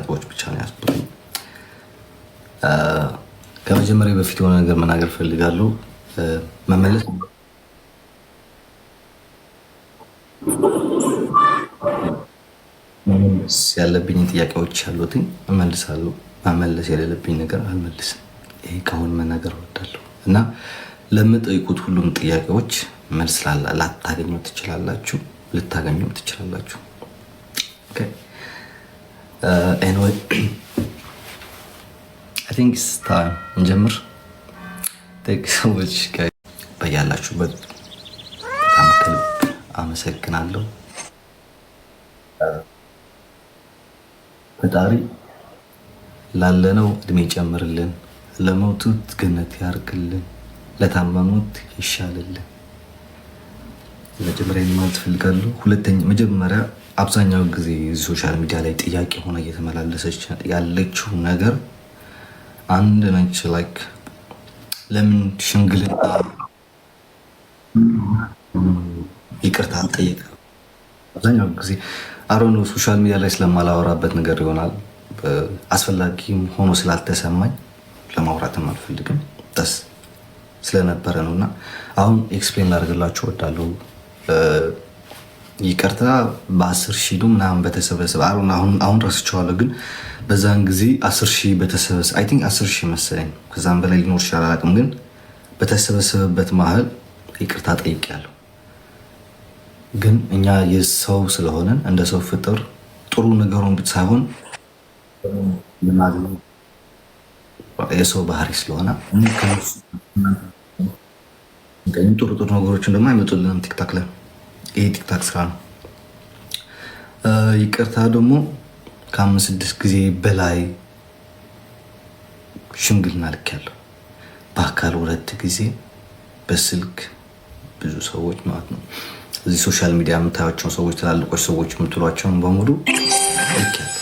ነጥቦች ብቻ ነው ያስኩት። ከመጀመሪያ በፊት የሆነ ነገር መናገር ፈልጋለሁ። መመለስ ያለብኝ ጥያቄዎች ያሉትኝ እመልሳለሁ። መመለስ የሌለብኝ ነገር አልመልስም። ይሄ ከአሁን መናገር እወዳለሁ እና ለምጠይቁት ሁሉም ጥያቄዎች መልስ ላታገኙ ትችላላችሁ፣ ልታገኙ ትችላላችሁ። ኤኒዌይ አይ ቲንክ ኢትስ ታይም እንጀምር። ሰዎች በያላችሁበት በጣም ከልብ አመሰግናለሁ። ፈጣሪ ላለነው እድሜ ጨምርልን፣ ለሞቱት ገነት ያርግልን፣ ለታመሙት ይሻልልን። መጀመሪያ ማለት ፈልጋለሁ። ሁለተኛ መጀመሪያ አብዛኛው ጊዜ ሶሻል ሚዲያ ላይ ጥያቄ ሆነ እየተመላለሰች ያለችው ነገር አንድ ነች። ላይክ ለምን ሽምግልና ይቅርታ ጠይቅ። አብዛኛው ጊዜ አሮን ሶሻል ሚዲያ ላይ ስለማላወራበት ነገር ይሆናል አስፈላጊም ሆኖ ስላልተሰማኝ ለማውራትም አልፈልግም ደስ ስለነበረ ነው። እና አሁን ኤክስፕሌን ላደርግላችሁ እወዳለሁ። ይቅርታ በ10 ሺህ ምናምን በተሰበሰበ አሁን ረስቼዋለሁ፣ ግን በዛን ጊዜ 10 ሺህ በተሰበሰበ አይ ቲንክ 10 ሺህ መሰለኝ፣ ከዛም በላይ ሊኖር ይችላል አላውቅም፣ ግን በተሰበሰበበት መሀል ይቅርታ ጠይቄያለሁ። ግን እኛ የሰው ስለሆነን እንደ ሰው ፍጥር ጥሩ ነገሩን ሳይሆን የሰው ባህሪ ስለሆነ ጥሩ ጥሩ ነገሮችን ደግሞ አይመጡልንም ቲክታክ ላይ። ይሄ ቲክታክ ስራ ነው። ይቅርታ ደግሞ ከ5-6 ጊዜ በላይ ሽምግልና ልኬያለሁ። በአካል 2 ጊዜ፣ በስልክ ብዙ ሰዎች ማለት ነው። እዚህ ሶሻል ሚዲያ የምታያቸው ሰዎች ትላልቆች ሰዎች የምትሏቸውን በሙሉ ልኬያለሁ።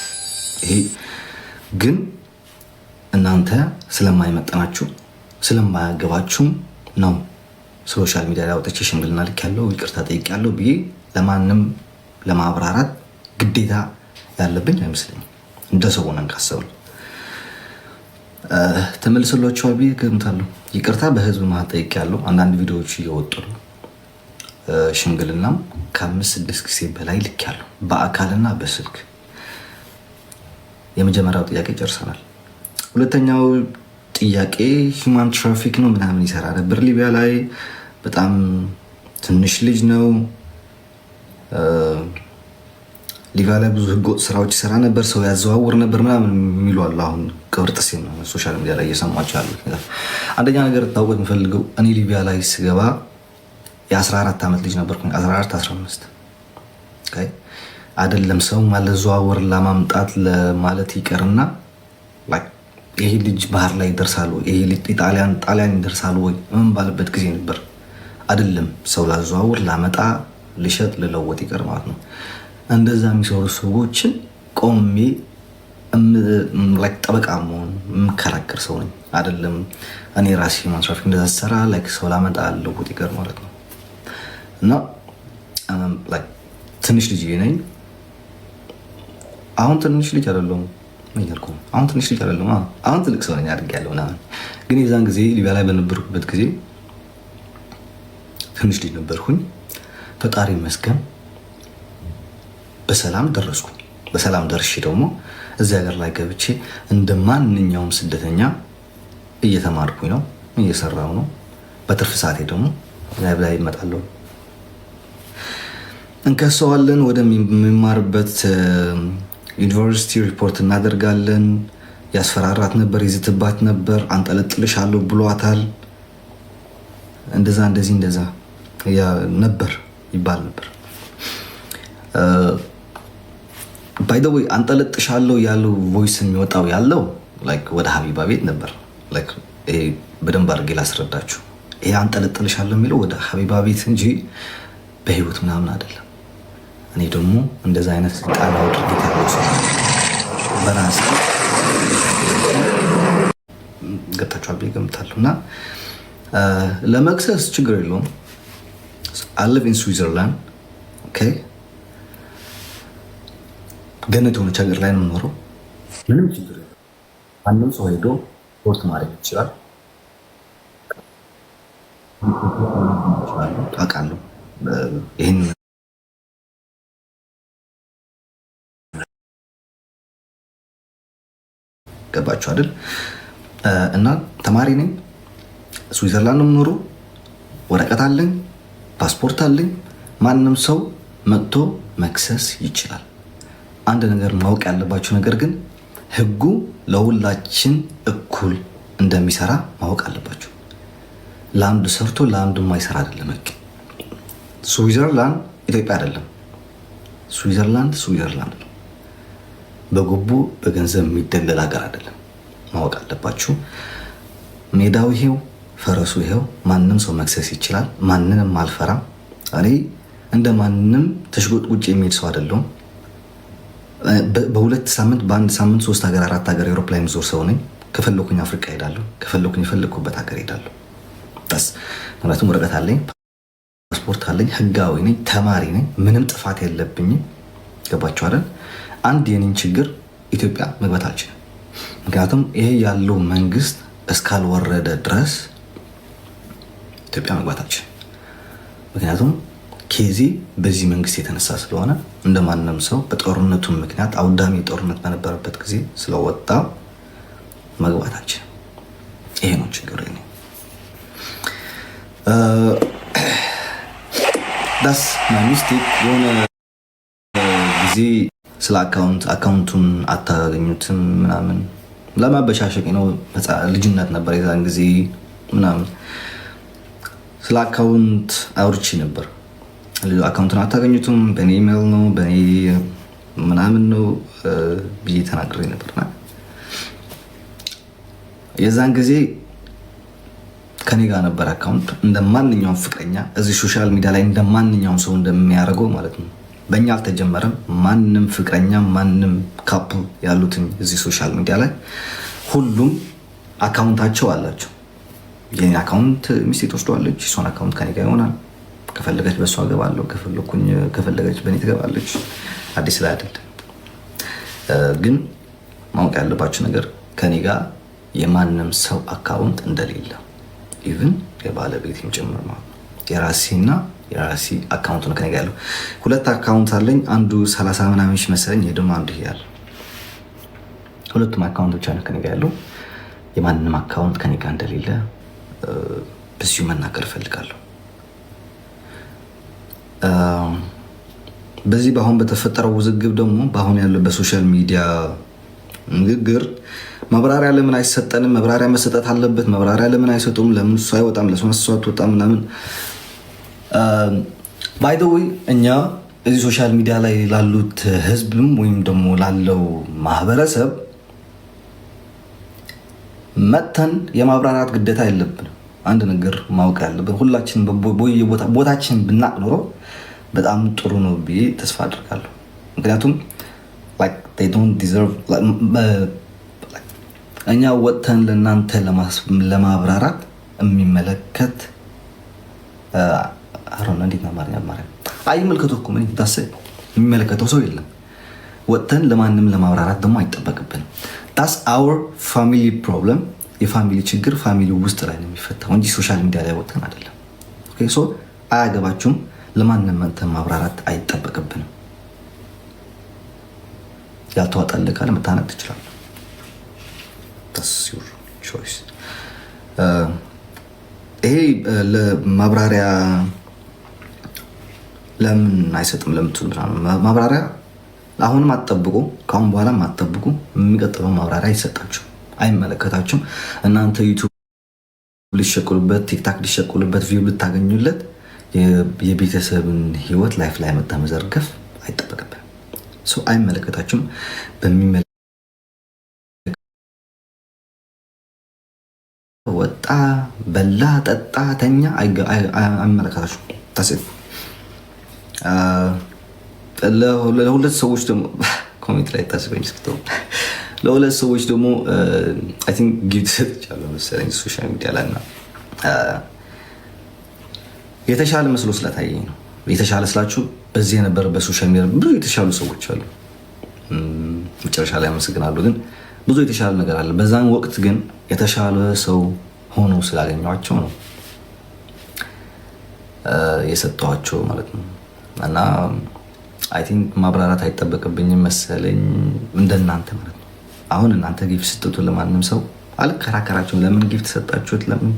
ይሄ ግን እናንተ ስለማይመጠናችሁ ስለማያገባችሁም ነው ሶሻል ሚዲያ ላይ አውጥቼ ሽምግልና ልኬያለሁ፣ ይቅርታ ጠይቄያለሁ ብዬ ለማንም ለማብራራት ግዴታ ያለብኝ አይመስለኝም። እንደ ሰው ሆነን ካሰብን ተመልሶላችኋል ብዬ እገምታለሁ። ይቅርታ በህዝብ መሀል ጠይቄያለሁ። አንዳንድ ቪዲዮዎች እየወጡ ነው። ሽምግልናም ከ5-6 ጊዜ በላይ ልኬያለሁ፣ በአካልና በስልክ። የመጀመሪያው ጥያቄ ጨርሰናል። ሁለተኛው ጥያቄ ሂውማን ትራፊክ ነው ምናምን ይሰራ ነበር ሊቢያ ላይ። በጣም ትንሽ ልጅ ነው። ሊቢያ ላይ ብዙ ህገወጥ ስራዎች ይሰራ ነበር፣ ሰው ያዘዋውር ነበር ምናምን የሚሉ አሉ። አሁን ቅብርጥሴ ነው ሶሻል ሚዲያ ላይ እየሰማቸው ያሉት ነገር። አንደኛ ነገር ታውቁት የምፈልገው እኔ ሊቢያ ላይ ስገባ የ14 ዓመት ልጅ ነበርኩኝ። 14-15 አይደለም ሰው ማለዘዋወር ለማምጣት ለማለት ይቀርና ይሄ ልጅ ባህር ላይ ይደርሳሉ፣ ይሄ ልጅ ጣሊያን ይደርሳሉ ወይ ምን ባለበት ጊዜ ነበር። አይደለም ሰው ላዘዋውር ላመጣ ልሸጥ ልለወጥ ይቀር ማለት ነው። እንደዛ የሚሰሩ ሰዎችን ቆሜ ጠበቃ መሆን የምከራከር ሰው ነኝ። አይደለም እኔ ራሴ ማትራፊክ እንደዛ ሰራ ሰው ላመጣ ልለወጥ ይቀር ማለት ነው። እና ትንሽ ልጅ ነኝ። አሁን ትንሽ ልጅ አይደለሁም። አሁን ትንሽ ልጅ አይደለሁም። አሁን ትልቅ ሰው ነኝ አድርጌያለሁ ምናምን። ግን የዛን ጊዜ ሊቢያ ላይ በነበርኩበት ጊዜ ትንሽ ልጅ ነበርኩኝ። ፈጣሪ ይመስገን በሰላም ደረስኩ። በሰላም ደርሼ ደግሞ እዚህ ሀገር ላይ ገብቼ እንደ ማንኛውም ስደተኛ እየተማርኩኝ ነው፣ እየሰራሁ ነው። በትርፍ ሰዓቴ ደግሞ ላይ እመጣለሁ፣ እንከሰዋለን፣ ወደሚማርበት ዩኒቨርሲቲ ሪፖርት እናደርጋለን። ያስፈራራት ነበር፣ ይዝትባት ነበር፣ አንጠለጥልሻለሁ ብሏታል። እንደዛ እንደዚህ እንደዛ ነበር ይባል ነበር። ባይ ዘ ወይ አንጠለጥሻለሁ ያለው ቮይስ የሚወጣው ያለው ወደ ሀቢባ ቤት ነበር። ይሄ በደንብ አድርጌ ላስረዳችሁ። ይሄ አንጠለጥልሻለሁ የሚለው ወደ ሀቢባ ቤት እንጂ በህይወት ምናምን አይደለም። እኔ ደግሞ እንደዛ አይነት ቃላው ድርጊት ያለው ሰው በራሴ ገብታችኋል ብዬ እገምታለሁ። እና ለመክሰስ ችግር የለውም። I live in Switzerland. ገነት የሆነች ሀገር ላይ ነው የምኖረው። ምንም ችግር የለም። ማንም ሰው ሄዶ ስፖርት ማድረግ ይችላል። አውቃለሁ። ይህን ገባችሁ አይደል? እና ተማሪ ነኝ፣ ስዊዘርላንድ ነው የምኖረው፣ ወረቀት አለኝ፣ ፓስፖርት አለኝ። ማንም ሰው መጥቶ መክሰስ ይችላል። አንድ ነገር ማወቅ ያለባችሁ ነገር ግን ህጉ ለሁላችን እኩል እንደሚሰራ ማወቅ አለባችሁ። ለአንዱ ሰርቶ ለአንዱ የማይሰራ አይደለም ህግ። ስዊዘርላንድ ኢትዮጵያ አይደለም። ስዊዘርላንድ ነው። በጉቦ በገንዘብ የሚደለል ሀገር አይደለም። ማወቅ አለባችሁ። ሜዳው ይሄው፣ ፈረሱ ይሄው። ማንም ሰው መክሰስ ይችላል። ማንንም አልፈራም። እኔ እንደ ማንም ተሽጎጥ ውጭ የሚሄድ ሰው አይደለሁም። በሁለት ሳምንት በአንድ ሳምንት 3 ሀገር 4 ሀገር ኤሮፕላን ዞር ሰው ነኝ። ከፈለኩኝ አፍሪካ ሄዳለሁ፣ ከፈለኩኝ የፈለኩበት ሀገር ሄዳለሁ። ምክንያቱም ወረቀት አለኝ፣ ፓስፖርት አለኝ፣ ህጋዊ ነኝ፣ ተማሪ ነኝ፣ ምንም ጥፋት የለብኝም። ገባችሁ አይደል? አንድ የኔን ችግር ኢትዮጵያ መግባት አልችልም። ምክንያቱም ይሄ ያለው መንግስት እስካልወረደ ድረስ ኢትዮጵያ መግባት አልችልም። ምክንያቱም ኬዚ በዚህ መንግስት የተነሳ ስለሆነ እንደማንም ሰው በጦርነቱ ምክንያት አውዳሚ ጦርነት በነበረበት ጊዜ ስለወጣ መግባት አልችልም። ይሄ ነው ችግር። ዳስ ማይ ሚስቴክ። የሆነ ጊዜ ስለ አካውንቱን አታገኙትም ምናምን ለማበሻሸቅ ነው። ልጅነት ነበር የዛን ጊዜ ምናምን ስለ አካውንት አውርቼ ነበር። አካውንቱን አታገኙትም፣ በእኔ ኢሜል ነው በእኔ ምናምን ነው ብዬ ተናግሬ ነበርና የዛን ጊዜ ከኔ ጋር ነበር አካውንት። እንደ ማንኛውም ፍቅረኛ እዚህ ሶሻል ሚዲያ ላይ እንደ ማንኛውም ሰው እንደሚያደርገው ማለት ነው። በእኛ አልተጀመረም። ማንም ፍቅረኛ ማንም ካፕል ያሉትን እዚህ ሶሻል ሚዲያ ላይ ሁሉም አካውንታቸው አላቸው። የኔ አካውንት ሚስቴ ትወስደዋለች፣ እሷን አካውንት ከኔ ጋር ይሆናል። ከፈለገች በእሷ ገባለሁ፣ ከፈለገች በእኔ ትገባለች። አዲስ ላይ አይደለም። ግን ማወቅ ያለባችሁ ነገር ከኔ ጋር የማንም ሰው አካውንት እንደሌለ ኢቭን የባለቤቴም ጭምር ማለት ነው። የራሴና የራሴ አካውንት ነው ከኔ ጋር ያለው። 2 አካውንት አለኝ። አንዱ 30 ምናምን መሰለኝ፣ ይሄ ደግሞ አንዱ ይሄ ያለ። ሁለቱም አካውንት ብቻ ነው ከኔ ጋር ያለው። የማንም አካውንት ከኔ ጋር እንደሌለ በዚሁ መናገር እፈልጋለሁ። በዚህ በአሁን በተፈጠረው ውዝግብ ደግሞ በአሁን ያለው በሶሻል ሚዲያ ንግግር መብራሪያ ለምን አይሰጠንም? መብራሪያ መሰጠት አለበት። መብራሪያ ለምን አይሰጡም? ለምን እሱ አይወጣም? ለምን እሱ አትወጣም? ምናምን ባይ ዘ ዌይ እኛ እዚህ ሶሻል ሚዲያ ላይ ላሉት ህዝብም ወይም ደግሞ ላለው ማህበረሰብ መተን የማብራራት ግዴታ የለብንም። አንድ ነገር ማወቅ ያለብን ሁላችን ቦታችን ብናቅ ኖሮ በጣም ጥሩ ነው ብዬ ተስፋ አድርጋለሁ። ምክንያቱም እኛ ወጥተን ለእናንተ ለማብራራት የሚመለከት እንዴት ነው ማርያም አይመልከቱ እኮ ምን ታስብ የሚመለከተው ሰው የለም። ወጥተን ለማንም ለማብራራት ደግሞ አይጠበቅብንም። ዳስ አወር ፋሚሊ ፕሮብለም። የፋሚሊ ችግር ፋሚሊ ውስጥ ላይ ነው የሚፈታው እንጂ ሶሻል ሚዲያ ላይ ወጥተን አይደለም። ኦኬ ሶ አያገባችሁም። ለማንም መንተን ማብራራት አይጠበቅብንም። ያልተዋጣልህ ካለ መታነቅ ትችላለህ። that's your choice። ይሄ ለማብራሪያ ለምን አይሰጥም ለምትሉ ማብራሪያ አሁንም አትጠብቁ፣ ካሁን በኋላም አትጠብቁ። የሚቀጥለው ማብራሪያ አይሰጣችሁም፣ አይመለከታችሁም። እናንተ ዩቲዩብ ሊሸቅሉበት፣ ቲክታክ ሊሸቅሉበት፣ ቪው ልታገኙለት የቤተሰብን ህይወት ላይፍ ላይ መጣ መዘርገፍ አይጠበቅብንም። ሰው አይመለከታችሁም። ወጣ በላ ጠጣ ተኛ አይመለከታችሁም። ታስብ ለሁለት ሰዎች ደግሞ ኮሜንት ላይ ታስበኝ እስክተው ለሁለት ሰዎች ደግሞ አይ ቲንክ ጊፍት ሰጥቻለሁ መሰለኝ ሶሻል ሚዲያ ላይ እና የተሻለ መስሎ ስለታየኝ ነው። የተሻለ ስላችሁ በዚህ የነበረ በሶሻል ሚዲያ ብዙ የተሻሉ ሰዎች አሉ። መጨረሻ ላይ አመሰግናለሁ። ግን ብዙ የተሻለ ነገር አለ። በዛን ወቅት ግን የተሻለ ሰው ሆኖ ስላገኘኋቸው ነው የሰጠኋቸው ማለት ነው። እና አይ ቲንክ ማብራራት አይጠበቅብኝም መሰለኝ እንደናንተ ማለት ነው። አሁን እናንተ ጊፍት ስትጡ ለማንም ሰው አልከራከራችሁም። ለምን ጊፍት ሰጣችሁት? ለምን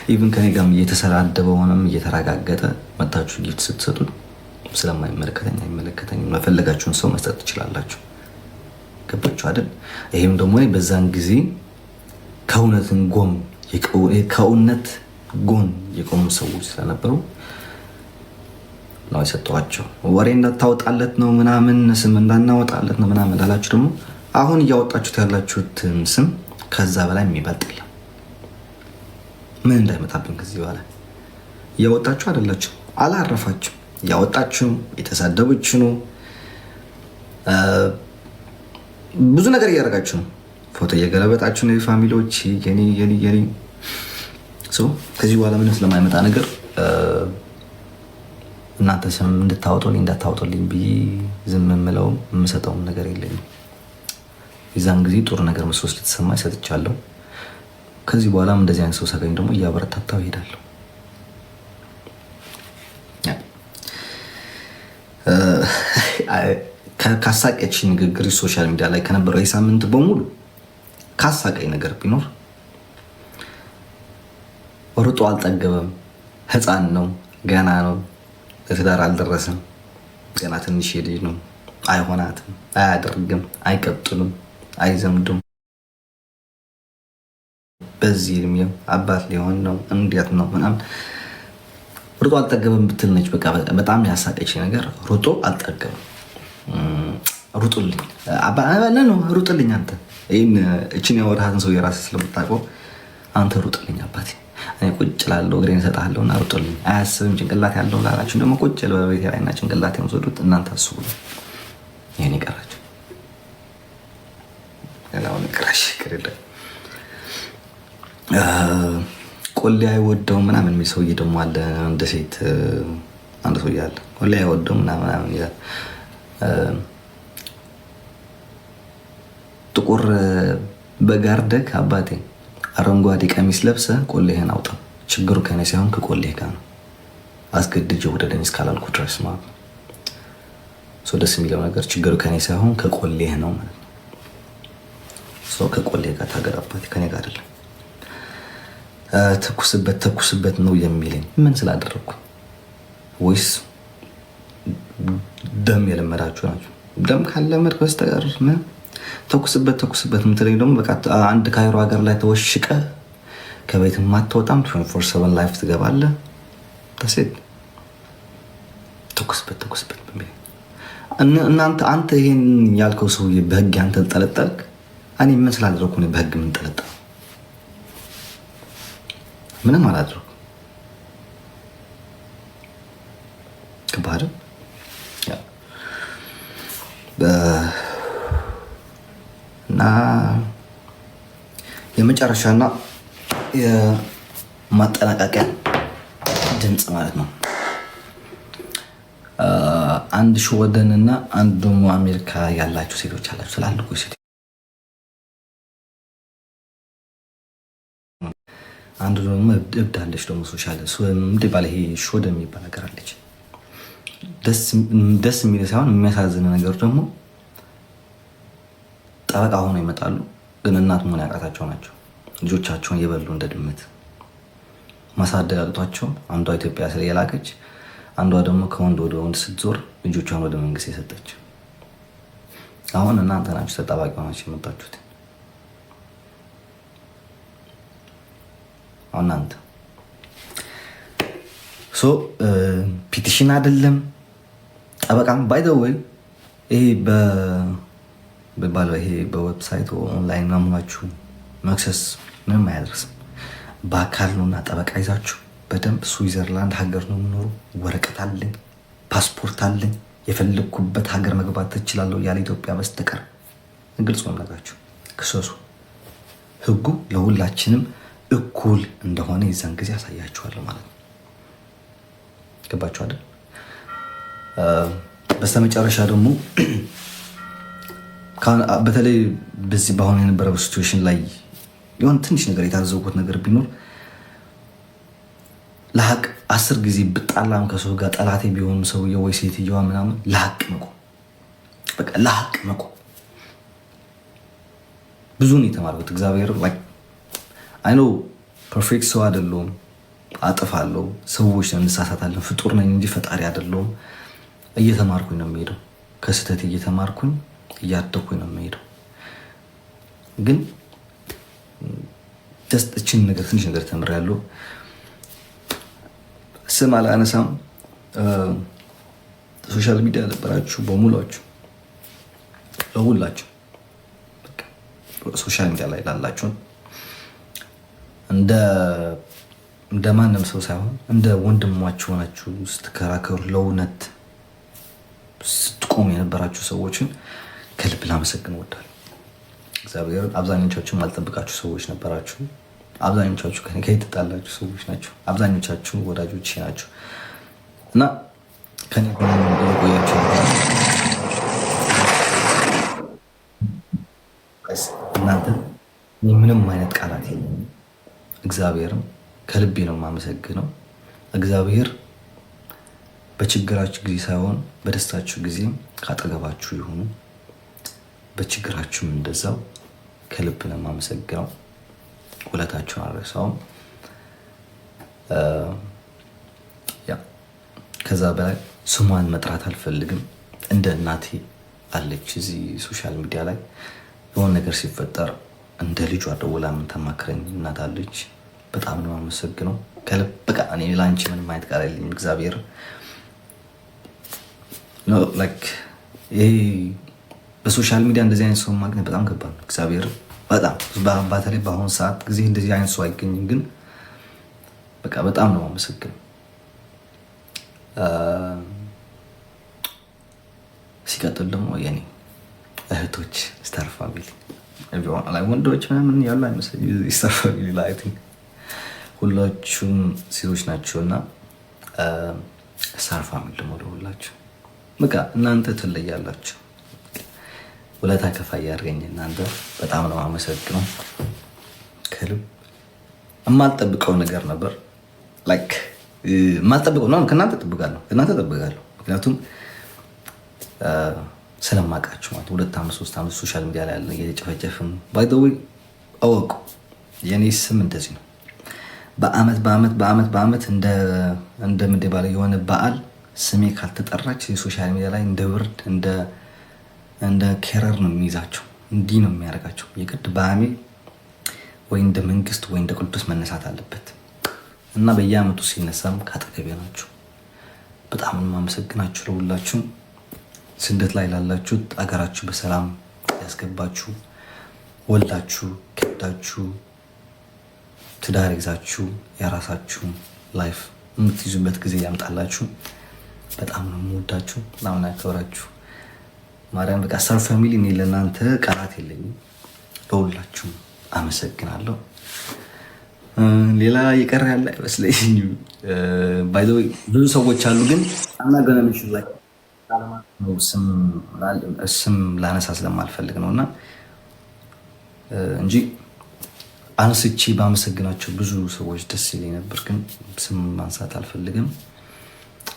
ኢቭን ከኔ ጋርም እየተሰዳደበ ሆነም እየተረጋገጠ መታችሁ ጊፍት ስትሰጡ ስለማይመለከተኝ አይመለከተኝም። መፈለጋችሁን ሰው መስጠት ትችላላችሁ። ገባችሁ አይደል? ይሄም ደግሞ በዛን ጊዜ ከእውነት ጎን የቆሙ ሰዎች ስለነበሩ ነው የሰጠኋቸው። ወሬ እንዳታወጣለት ነው ምናምን፣ ስም እንዳናወጣለት ነው ምናምን ላላችሁ ደግሞ አሁን እያወጣችሁት ያላችሁትን ስም ከዛ በላይ የሚበልጥ የለም። ምን እንዳይመጣብን ከዚህ በኋላ እያወጣችሁ አይደላችሁ፣ አላረፋችሁ። እያወጣችሁ የተሳደበች ነው፣ ብዙ ነገር እያደረጋችሁ ነው። ፎቶ እየገለበጣችሁ ነው። የፋሚሊዎች የኔ ከዚህ በኋላ ምንም ስለማይመጣ ነገር እናንተ ስም እንድታወጡልኝ እንዳታወጡልኝ ብዬ ዝም የምለው የምሰጠውም ነገር የለኝም። የዛን ጊዜ ጥሩ ነገር መስሎ ስለተሰማኝ ሰጥቻለሁ። ከዚህ በኋላም እንደዚህ አይነት ሰው ሳገኝ ደግሞ እያበረታታው እሄዳለሁ። ካሳቀች ንግግር ሶሻል ሚዲያ ላይ ከነበረው የሳምንት በሙሉ ካሳቀኝ ነገር ቢኖር ሩጦ አልጠገበም፣ ህፃን ነው፣ ገና ነው፣ ለትዳር አልደረሰም፣ ገና ትንሽ ልጅ ነው፣ አይሆናትም፣ አያደርግም፣ አይቀጥሉም፣ አይዘምዱም፣ በዚህ እድሜው አባት ሊሆን ነው፣ እንዴት ነው ምናምን ሩጦ አልጠገበም ብትል ነች። በቃ በጣም ያሳቀች ነገር ሩጦ አልጠገበም። ሩጡልኝ ነው ሩጥልኝ፣ አንተ ይህን እችን ያወራሃትን ሰው የራስህ ስለምታውቀው አንተ ሩጥልኝ አባቴ፣ እኔ ቁጭ ላለው እግሬን እሰጥሃለሁ እና ሩጥልኝ። አያስብም ጭንቅላት ያለው ላላችሁ ደግሞ ቁጭ በቤቴ ላይ እና ጭንቅላት የምትወዱት እናንተ አስቡ። ይህን ይቀራችሁ ሌላውን ቅራሽ ቅርለ ቆሌ አይወደው ምናምን የሚል ሰውዬ ደግሞ አለ። እንደ ሴት አንድ ሰውዬ አለ፣ ቆሌ አይወደው ምናምን ይላል። ጥቁር በጋርደግ አባቴ አረንጓዴ ቀሚስ ለብሰ ቆሌህን አውጣ። ችግሩ ከኔ ሳይሆን ከቆሌህ ጋር ነው። አስገድጄ ወደ ደኒስ ካላልኩ ድረስ ማለት ነው። ደስ የሚለው ነገር ችግሩ ከኔ ሳይሆን ከቆሌህ ነው ማለት ነው። ከቆሌህ ጋር ታገል አባቴ፣ ከኔ ጋር አይደለም። ተኩስበት ነው የሚለኝ ምን ስላደረግኩ ወይስ ደም የለመዳችሁ ናቸው? ደም ካለመድ በስተቀር ተኩስበት የምትለኝ ደግሞ በቃ አንድ ካይሮ ሀገር ላይ ተወሽቀ ከቤት ማትወጣም 24/7 ላይፍ ትገባለህ። ተሴት ተኩስበት እናንተ አንተ ይሄን ያልከው ሰውዬ በህግ አንተ ተጠለጠልክ። እኔ ምን ስላደረኩ ነው በህግ ምን ተለጠለ? ምንም አላደረኩ። ከባድ እና የመጨረሻና የማጠናቀቂያ ድምፅ ማለት ነው። አንድ ሾወደን እና አንድ ደግሞ አሜሪካ ያላችሁ ሴቶች አላችሁ ስላልኩ ሴት አንዱ ደግሞ እብድ አለች ደግሞ ሶሻል ባለ ይሄ ሾደ የሚባል ነገር አለች። ደስ የሚል ሳይሆን የሚያሳዝን ነገር ደግሞ ጠበቃ ሆኖ ይመጣሉ፣ ግን እናት መሆን ያቃታቸው ናቸው። ልጆቻቸውን የበሉ እንደ ድመት ማሳደግ አቅቷቸው አንዷ ኢትዮጵያ ስለየላከች አንዷ ደግሞ ከወንድ ወደ ወንድ ስትዞር ልጆቿን ወደ መንግስት የሰጠች። አሁን እናንተ ናችሁ ተጠባቂ ሆናችሁ የመጣችሁት። እናንተ ፒቲሽን አይደለም ጠበቃም ባይ ዘ ወይ ይሄ በባለው ይሄ በዌብሳይት ኦንላይን ማምናችሁ መክሰስ ምንም አያደርስም። በአካል ነውና ጠበቃ ይዛችሁ በደንብ ስዊዘርላንድ ሀገር ነው የምኖሩ፣ ወረቀት አለኝ፣ ፓስፖርት አለኝ፣ የፈለግኩበት ሀገር መግባት ትችላለሁ ያለ ኢትዮጵያ በስተቀር ግልጽ ነው የምነግራችሁ። ክሰሱ። ህጉ ለሁላችንም እኩል እንደሆነ የዛን ጊዜ ያሳያችኋለሁ ማለት ነው። ገባችሁ አይደል? በስተመጨረሻ ደግሞ በተለይ በዚህ በአሁኑ የነበረው ሲቹዌሽን ላይ የሆነ ትንሽ ነገር የታዘብኩት ነገር ቢኖር ለሀቅ 10 ጊዜ ብጣላም ከሰው ጋር ጠላቴ ቢሆን ሰውየው ወይ ሴትየዋ ምናምን ለሀቅ መቆም፣ በቃ ለሀቅ መቆም። ብዙ ነው የተማርኩት። እግዚአብሔር አይ ኖ ፐርፌክት ሰው አይደለሁም፣ አጥፋለሁ፣ ሰዎች ነን፣ እንሳሳታለን፣ ፍጡር ነኝ እንጂ ፈጣሪ አይደለሁም። እየተማርኩኝ ነው የሚሄደው፣ ከስህተት እየተማርኩኝ እያደኩኝ ነው የሚሄደው። ግን እችን ነገር ትንሽ ነገር ተምሬያለሁ። ስም አላነሳም። ሶሻል ሚዲያ ነበራችሁ በሙላችሁ ለሁላችሁ ሶሻል ሚዲያ ላይ ላላችሁን እንደ ማንም ሰው ሳይሆን እንደ ወንድሟችሁ ሆናችሁ ስትከራከሩ ለእውነት ስትቆሙ የነበራችሁ ሰዎችን ከልብ ላመሰግን እወዳለሁ። እግዚአብሔር አብዛኞቻችሁ ማልጠብቃችሁ ሰዎች ነበራችሁ። አብዛኞቻችሁ ከኔ ጋር የተጣላችሁ ሰዎች ናቸው። አብዛኞቻችሁ ወዳጆች ናቸው እና ከኔ ጋር የቆያችሁ እናንተ ምንም አይነት ቃላት የለኝም። እግዚአብሔርም ከልቤ ነው የማመሰግነው። እግዚአብሔር በችግራችሁ ጊዜ ሳይሆን በደስታችሁ ጊዜ ካጠገባችሁ ይሁኑ። በችግራችሁም እንደዛው ከልብ ነው የማመሰግነው። ውለታችሁን አልረሳውም። ከዛ በላይ ስሟን መጥራት አልፈልግም። እንደ እናቴ አለች እዚህ ሶሻል ሚዲያ ላይ የሆነ ነገር ሲፈጠር እንደ ልጇ ደውላ ምን ተማክረኝ እናት አለች። በጣም ነው የማመሰግነው ከልብ። በቃ እኔ ላንቺ ምንም አይነት ቃል የለኝም። እግዚአብሔር ይሄ በሶሻል ሚዲያ እንደዚህ አይነት ሰው ማግኘት በጣም ከባድ ነው። እግዚአብሔር በጣም በተለይ በአሁኑ ሰዓት ጊዜ እንደዚህ አይነት ሰው አይገኝም። ግን በቃ በጣም ነው የማመሰግነው። ሲቀጥል ደግሞ የኔ እህቶች ስታር ፋሚሊ ወንዶች ምናምን ያሉ አይመስለኝም ስታር ፋሚሊ ላይ ሁላችሁም ሴቶች ናቸው እና ስታር ፋሚሊ ደግሞ ለሁላችሁ በቃ እናንተ ትለያላችሁ። ውለታ ከፋይ ያድርገኝ። እናንተ በጣም ነው የማመሰግነው ከልብ። የማልጠብቀው ነገር ነበር የማልጠብቀው ነው። ከእናንተ እጠብቃለሁ ምክንያቱም ስለማውቃችሁ ማለት 2 ዓመት 3 ዓመት ሶሻል ሚዲያ ላይ ያለ እየተጨፈጨፍን ባይ ዘ ዌይ አወቁ። የኔ ስም እንደዚህ ነው። በአመት እንደ ባለ የሆነ በዓል ስሜ ካልተጠራች የሶሻል ሚዲያ ላይ እንደ ብርድ እንደ ኬረር ነው የሚይዛቸው። እንዲህ ነው የሚያደርጋቸው። የግድ በአሜ ወይ እንደ መንግስት ወይ እንደ ቅዱስ መነሳት አለበት እና በየአመቱ ሲነሳም ካጠገቤ ናቸው። በጣም የማመሰግናችሁ ለሁላችሁም። ስደት ላይ ላላችሁት አገራችሁ በሰላም ያስገባችሁ፣ ወልዳችሁ ከብዳችሁ ትዳር ይዛችሁ የራሳችሁን ላይፍ የምትይዙበት ጊዜ ያምጣላችሁ። በጣም ነው የምወዳችሁ፣ በጣም ነው ያከብራችሁ። ማርያም በቃ ስታር ፋሚሊ እኔ ለእናንተ ቃላት የለኝም። ለሁላችሁም አመሰግናለሁ። ሌላ የቀረ ያለ አይመስለኝም። ባይ ዘ ዌይ ብዙ ሰዎች አሉ ግን አናገናምሽ ላይ ስም ላነሳ ስለማልፈልግ ነው እና እንጂ አንስቼ ባመሰግናቸው ብዙ ሰዎች ደስ ይለኝ ነበር፣ ግን ስም ማንሳት አልፈልግም።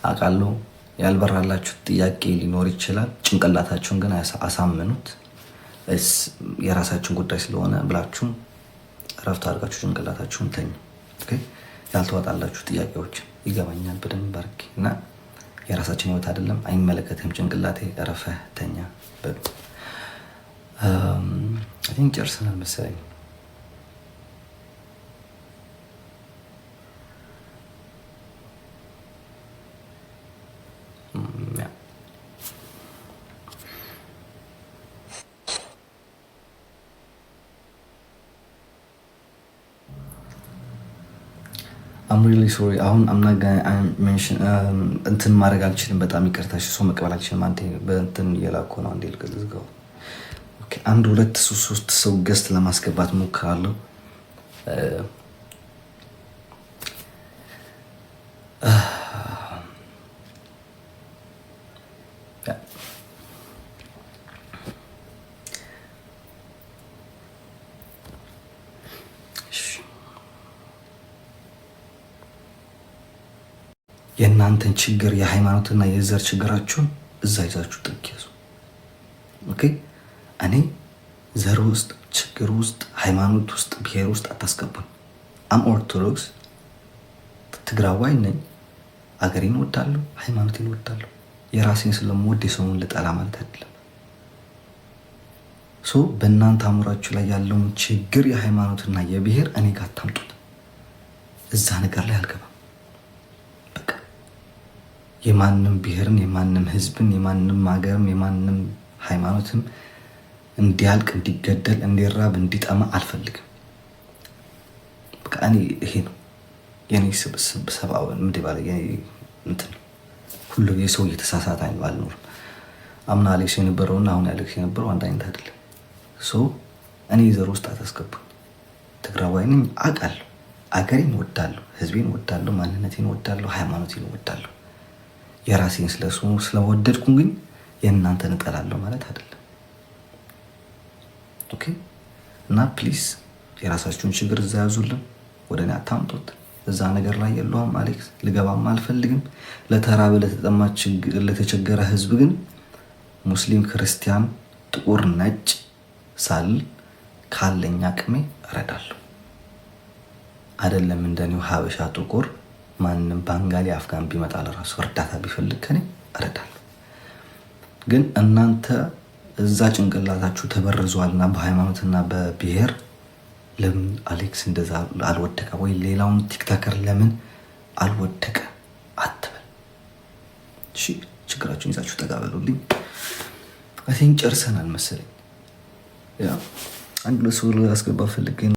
አውቃለሁ ያልበራላችሁ ጥያቄ ሊኖር ይችላል። ጭንቅላታችሁን ግን አሳምኑት። የራሳችሁን ጉዳይ ስለሆነ ብላችሁም እረፍት አድርጋችሁ ጭንቅላታችሁን ተኙ። ያልተዋጣላችሁ ጥያቄዎች ይገባኛል በደንብ አድርጌ እና የራሳችን ህይወት አይደለም፣ አይመለከትም። ጭንቅላቴ እረፈህ ተኛ በሉ። ጨርሰናል መሰለኝ። I'm really sorry. I'm not gonna mention እንትን ማድረግ አልችልም። በጣም ይቅርታሽ። ሰው መቀበል አልችልም። አንተ በእንትን እየላኩ ነው። አንዴ ልዝጋው። ኦኬ፣ 1 2 3 ሰው ገስት ለማስገባት ሞክራለሁ። የእናንተን ችግር የሃይማኖትና የዘር ችግራችሁን እዛ ይዛችሁ ጥግ ያዙ። ኦኬ። እኔ ዘር ውስጥ ችግር ውስጥ ሃይማኖት ውስጥ ብሔር ውስጥ አታስገቡኝ። አም ኦርቶዶክስ ትግራዋይ ነኝ። አገሬን ወዳለሁ፣ ሃይማኖቴን ወዳለሁ። የራሴን ስለምወድ የሰውን ልጠላ ማለት አይደለም። ሶ በእናንተ አእምሯችሁ ላይ ያለውን ችግር የሃይማኖትና የብሔር እኔ ጋር አታምጡት። እዛ ነገር ላይ አልገባም። በቃ የማንም ብሔርን የማንም ህዝብን የማንም ሀገርም የማንም ሃይማኖትም እንዲያልቅ እንዲገደል እንዲራብ እንዲጠማ አልፈልግም። በቃ እኔ ይሄ ነው የኔ ሰብአዊ ምድባለ እንትን ሁሉ የሰው እየተሳሳተ አልኖርም። አምና አሌክስ የነበረውና አሁን አሌክስ የነበረው አንድ አይነት አይደለም። ሶ እኔ ዘር ውስጥ አታስገቡኝ። ትግራዋይ ነኝ አውቃለሁ። አገሬን ወዳለሁ፣ ህዝቤን ወዳለሁ፣ ማንነቴን ወዳለሁ፣ ሃይማኖቴን ወዳለሁ። የራሴን ስለወደድኩ ግን የእናንተን እጠላለሁ ማለት አይደለም። ኦኬ። እና ፕሊዝ የራሳችሁን ችግር እዛ ያዙልን፣ ወደ እኔ አታምጡት። እዛ ነገር ላይ የለውም አሌክስ፣ ልገባም አልፈልግም። ለተራበ ለተጠማ ለተቸገረ ህዝብ ግን ሙስሊም፣ ክርስቲያን፣ ጥቁር፣ ነጭ ሳል ካለኝ አቅሜ እረዳለሁ። አይደለም እንደኔው ሀበሻ ጥቁር ማንም ባንጋሊ አፍጋን ቢመጣ ለራሱ እርዳታ ቢፈልግ ከኔ እረዳለሁ። ግን እናንተ እዛ ጭንቅላታችሁ ተበርዟልና በሃይማኖትና በብሔር ለምን አሌክስ እንደዛ አልወደቀ ወይ ሌላውን ቲክቶከር ለምን አልወደቀ አትበል። እሺ ችግራችሁን ይዛችሁ ተጋበሉልኝ። አይ ቲንክ ጨርሰናል መሰለኝ። ያ አንድ ለሰው አስገባ ፈልገኝ